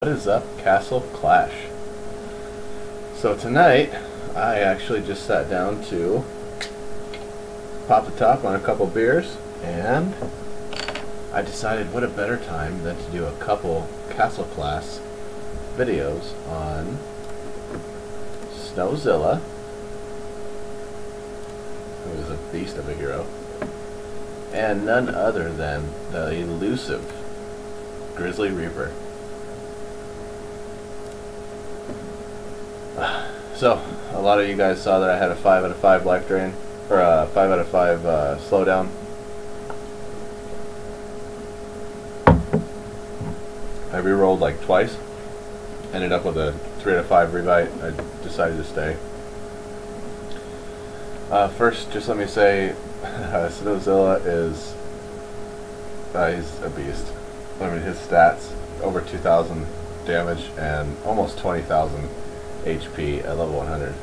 What is up, Castle Clash? So tonight, I actually just sat down to pop the top on a couple beers, and I decided what a better time than to do a couple Castle Clash videos on Snowzilla, who is a beast of a hero, and none other than the elusive Grizzly Reaper. So, a lot of you guys saw that I had a 5 out of 5 life drain, or a 5 out of 5 slowdown. I rerolled like twice, ended up with a 3 out of 5 rebite. I decided to stay. First, just let me say, Snowzilla is, he's a beast. I mean, his stats, over 2,000 damage and almost 20,000 HP at level 100,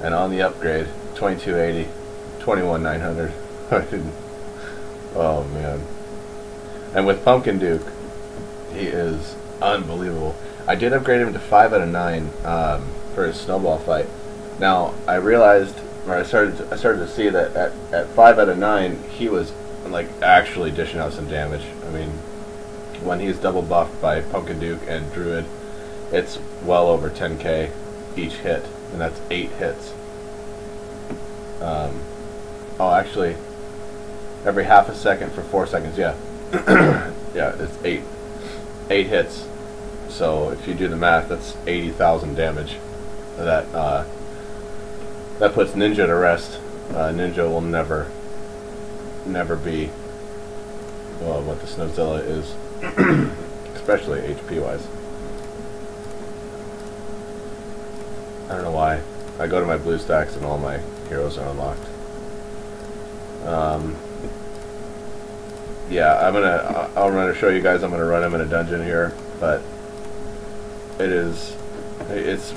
and on the upgrade 2280, 21900. Oh man. And with Pumpkin Duke, he is unbelievable. I did upgrade him to 5 out of 9 for his snowball fight. Now I realized, or I started to see that at 5 out of 9 he was like actually dishing out some damage. I mean, when he's double buffed by Pumpkin Duke and Druid, it's well over 10k each hit, and that's 8 hits. Oh, actually, every half a second for 4 seconds. Yeah, yeah, it's 8 hits. So if you do the math, that's 80,000 damage. That that puts Ninja to rest. Ninja will never be, well, what the Snowzilla is, especially HP wise. I don't know why. I go to my blue stacks and all my heroes are unlocked. Yeah, I'm gonna show you guys. I'm gonna run him in a dungeon here, but it's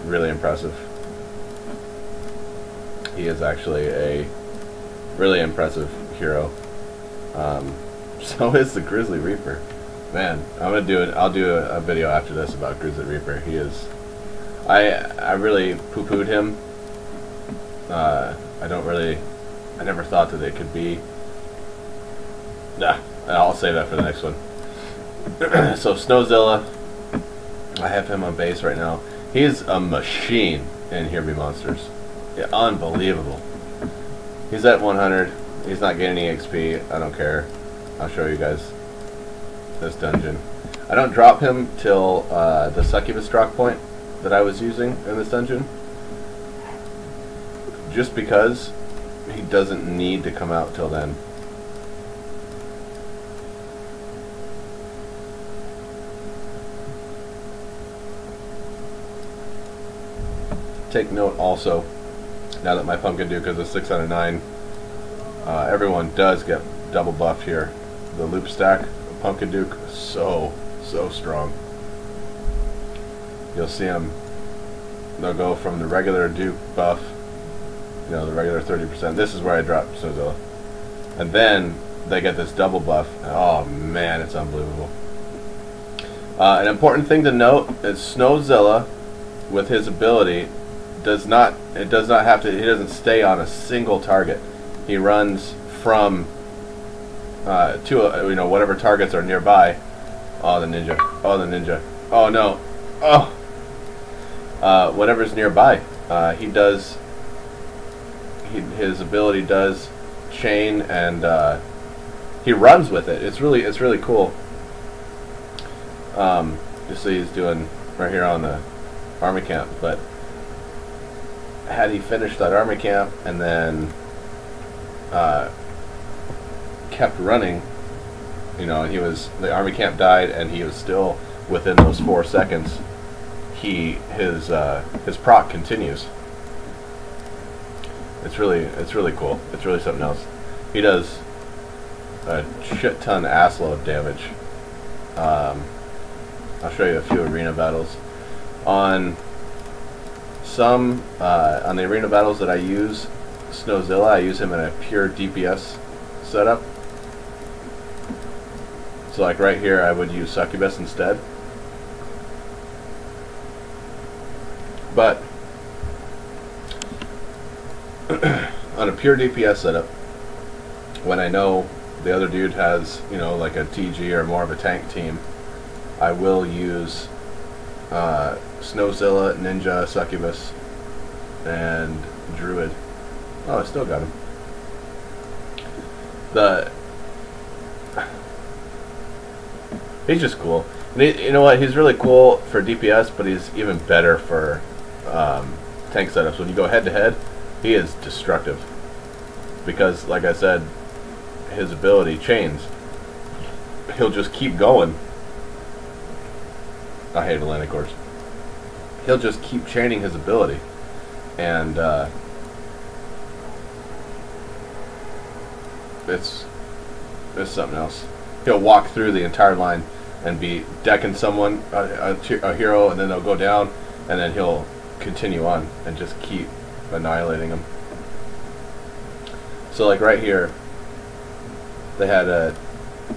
really impressive. He is actually a really impressive hero. So is the Grizzly Reaper. Man, I'll do a video after this about Grizzly Reaper. He is. I really poo-pooed him. I never thought that it could be. Nah, I'll save that for the next one. So Snowzilla, I have him on base right now. He's a machine in Here Be Monsters. Yeah, unbelievable. He's at 100. He's not getting any XP. I don't care. I'll show you guys this dungeon. I don't drop him till the Succubus drop point that I was using in this dungeon, just because he doesn't need to come out till then. Take note also, now that my Pumpkin Duke is a 6 out of 9, everyone does get double buff here. The loop stack of Pumpkin Duke is so strong. You'll see them, they'll go from the regular Duke buff, you know, the regular 30%. This is where I dropped Snowzilla. And then they get this double buff. Oh man, it's unbelievable. An important thing to note is Snowzilla, with his ability, he doesn't stay on a single target. He runs from to whatever targets are nearby. Oh, the ninja. Oh, the ninja. Oh no. Oh. Whatever's nearby, his ability does chain, and he runs with it. It's really cool. You see he's doing right here on the army camp, but had he finished that army camp and then kept running, you know, the army camp died and he was still within those 4 seconds, his proc continues. It's really cool. It's really something else. He does a shit ton assload of damage. I'll show you a few arena battles. On the arena battles that I use Snowzilla, I use him in a pure DPS setup. So like right here, I would use Succubus instead. But on a pure DPS setup, when I know the other dude has, you know, like a TG or more of a tank team, I will use Snowzilla, Ninja, Succubus, and Druid. Oh, I still got him. He's just cool. And you know what? He's really cool for DPS, but he's even better for tank setups. When you go head to head, he is destructive. Because, like I said, his ability, Chains, he'll just keep going. I hate Atlantic Cores. He'll just keep chaining his ability. And it's something else. He'll walk through the entire line and be decking someone, a hero, and then they'll go down, and then he'll continue on and just keep annihilating them. So like right here, they had a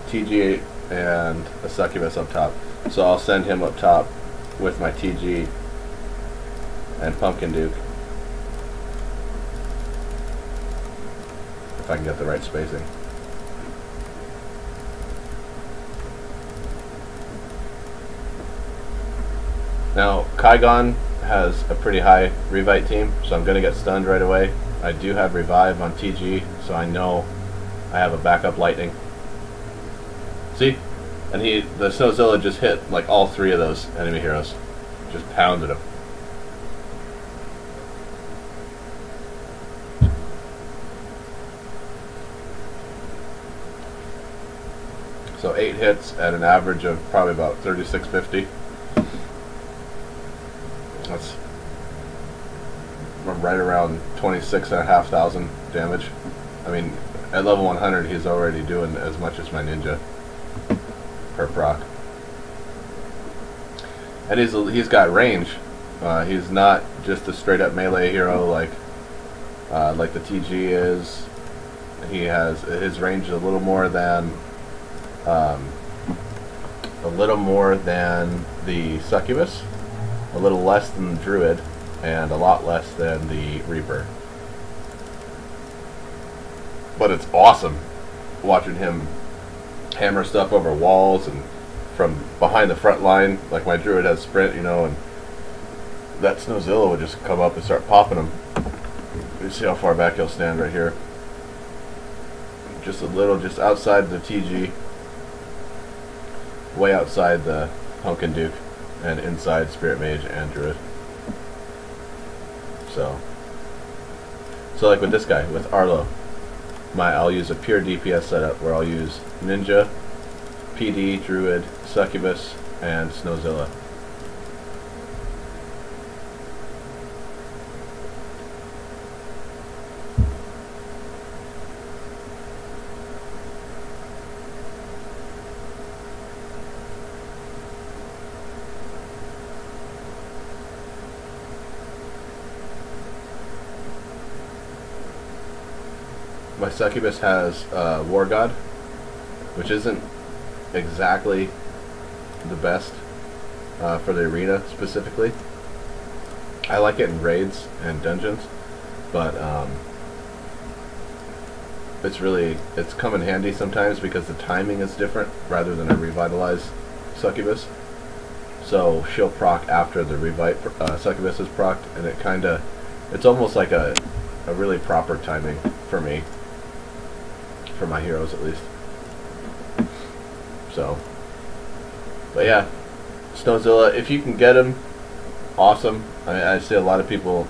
TG and a Succubus up top. So I'll send him up top with my TG and Pumpkin Duke. If I can get the right spacing. Now, Kaigon has a pretty high Revite team, so I'm going to get stunned right away. I do have Revive on TG, so I know I have a backup Lightning. See? And the Snowzilla just hit like all three of those enemy heroes. Just pounded them. So 8 hits at an average of probably about 3650. That's right around 26,500 damage. I mean, at level 100, he's already doing as much as my Ninja per proc. And he's got range. He's not just a straight up melee hero like the TG is. He has his range is a little more than the Succubus, a little less than the Druid, and a lot less than the Reaper. But it's awesome watching him hammer stuff over walls and from behind the front line. Like my Druid has sprint, you know, and that Snowzilla would just come up and start popping him. You see how far back he'll stand right here. Just a little, just outside the TG, way outside the Pumpkin Duke, and inside Spirit Mage and Druid. So like with this guy, with Arlo, I'll use a pure DPS setup where I'll use Ninja, PD, Druid, Succubus, and Snowzilla. My Succubus has War God, which isn't exactly the best for the arena specifically. I like it in raids and dungeons, but it's come in handy sometimes because the timing is different rather than a revitalized Succubus. So she'll proc after the Succubus is procced, and it's almost like a really proper timing for me. For my heroes, at least. So, but yeah, Snowzilla, if you can get him, awesome. I see a lot of people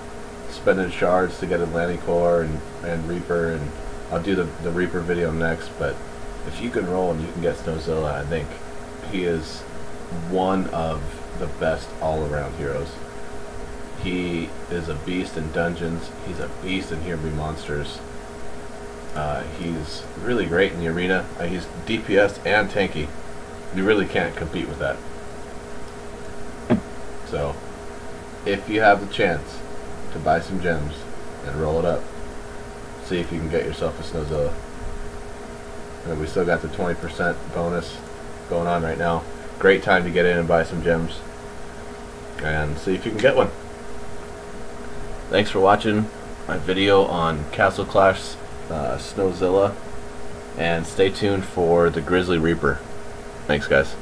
spending shards to get Atlantic Core and Reaper, and I'll do the Reaper video next. But if you can roll and you can get Snowzilla, I think he is one of the best all-around heroes. He is a beast in dungeons. He's a beast in Here Be Monsters. He's really great in the arena. He's DPS and tanky. You really can't compete with that. So, if you have the chance to buy some gems and roll it up, see if you can get yourself a Snowzilla. And we still got the 20% bonus going on right now. Great time to get in and buy some gems and see if you can get one. thanks for watching my video on Castle Clash Snowzilla, and stay tuned for the Grizzly Reaper. Thanks, guys.